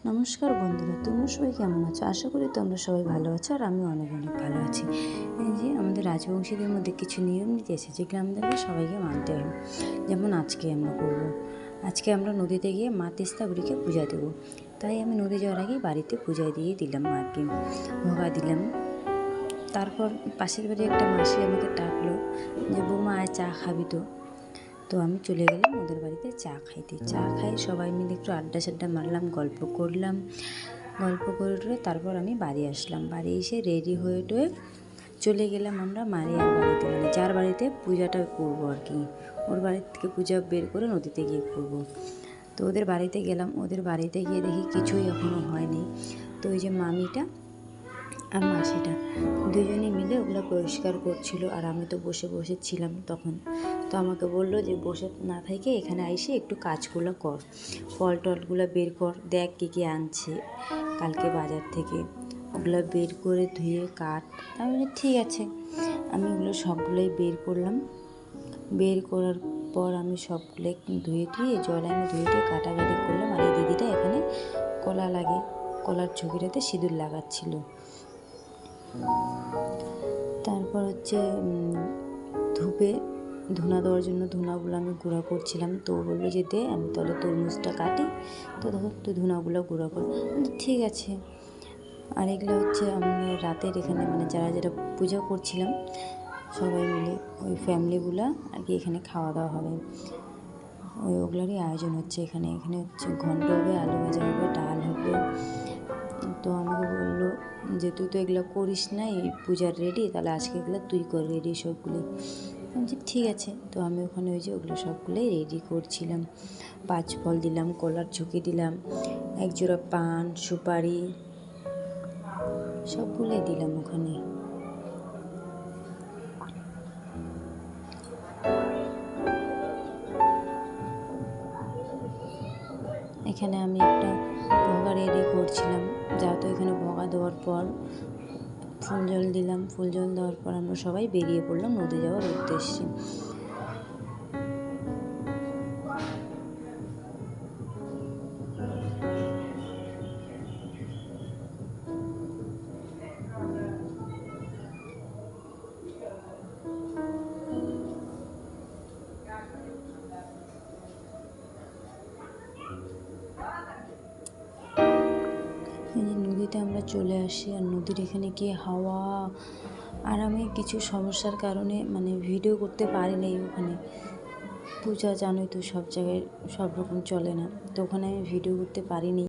নমস্কার বন্ধুরা, তোমরা সবাই কেমন আছো? আশা করি তোমরা সবাই ভালো আছো, আর আমি অনেক অনেক ভালো আছি। এই যে আমাদের রাজবংশীদের মধ্যে কিছু নিয়ম নীতি আছে যেগুলো আমাদেরকে সবাইকে মানতে হয়। যেমন আজকে আমরা করব, আজকে আমরা নদীতে গিয়ে মা তিস্তা বুড়িকে পূজা দেবো। তাই আমি নদী যাওয়ার আগেই বাড়িতে পূজা দিয়ে দিলাম, মাকে ভোগা দিলাম। তারপর পাশের বাড়ি একটা মাসি আমাকে ডাকলো যে বৌমা আয় চা খাবি তো। তো আমি চলে গেলাম ওদের বাড়িতে চা খাইতে। চা খাই সবাই মিলে একটু আড্ডা সাড্ডা মারলাম, গল্প করে তারপর আমি বাড়ি আসলাম। বাড়ি এসে রেডি হয়ে চলে গেলাম আমরা মারিয়ার বাড়িতে, মানে যার বাড়িতে পূজাটা করবো আর কি। ওর বাড়ি থেকে পূজা বের করে নদীতে গিয়ে করবো। তো ওদের বাড়িতে গেলাম, ওদের বাড়িতে গিয়ে দেখি কিছুই এখনও হয়নি। তো ওই যে মামিটা আর মাসিটা দুজনে মিলে ওগুলো পরিষ্কার করছিল, আর আমি তো বসে ছিলাম তখন। তো আমাকে বললো যে বসে না থেকে এখানে আইসে একটু কাজগুলো কর, ফল টলগুলো বের কর, দেখ কী আনছে কালকে বাজার থেকে, ওগুলো বের করে ধুয়ে কাট। আমি বলি ঠিক আছে। আমি ওগুলো সবগুলোই বের করলাম। বের করার পর আমি সবগুলো ধুয়ে জল এনে ধুয়ে কাটাকাটি করলাম। আর এই দিদিটা এখানে কলার ঝুঁকিটাতে সিঁদুর লাগাচ্ছিল। তারপর হচ্ছে ধুনা দেওয়ার জন্য ধুনাগুলো আমি গুঁড়া করছিলাম। তো বললো যে দে, আমি তাহলে তরমুজটা কাটি, তো দেখো তুই ধুনাগুলো গুঁড়া কর। ঠিক আছে। আর এগুলো হচ্ছে আমরা রাতের এখানে মানে যারা পূজা করছিলাম সবাই মিলে ওই ফ্যামিলিগুলো আর কি এখানে খাওয়া দাওয়া হবে, ওগুলোরই আয়োজন হচ্ছে। এখানে হচ্ছে ঘন্ট হবে, আলু ভাজা হবে, ডাল হবে। তো আমাকে বললো যে তুই তো এগুলো করিস না, এই পূজার রেডি, তাহলে আজকে এগুলো তুই কর রেডি সবগুলি। আমি বলছি ঠিক আছে। তো আমি ওখানে ওই যে ওগুলো সবগুলোই রেডি করছিলাম। 5 ফল দিলাম, কলার ঝুঁকি দিলাম, একজোড়া পান সুপারি সবগুলোই দিলাম ওখানে। এখানে আমি একটা ভোগা রেডি করছিলাম। তো এখানে ভোগা দেওয়ার পর ফুল জল দিলাম। ফুল জল দেওয়ার পর আমরা সবাই বেরিয়ে পড়লাম নদী যাওয়ার উদ্দেশ্যে। নদীতে আমরা চলে আসি, আর নদীর এখানে গিয়ে হাওয়া, আর আমি কিছু সমস্যার কারণে মানে ভিডিও করতে পারি নাই ওখানে। পূজা জানোই তো, সব জায়গায় সব রকম চলে না, তো ওখানে আমি ভিডিও করতে পারিনি।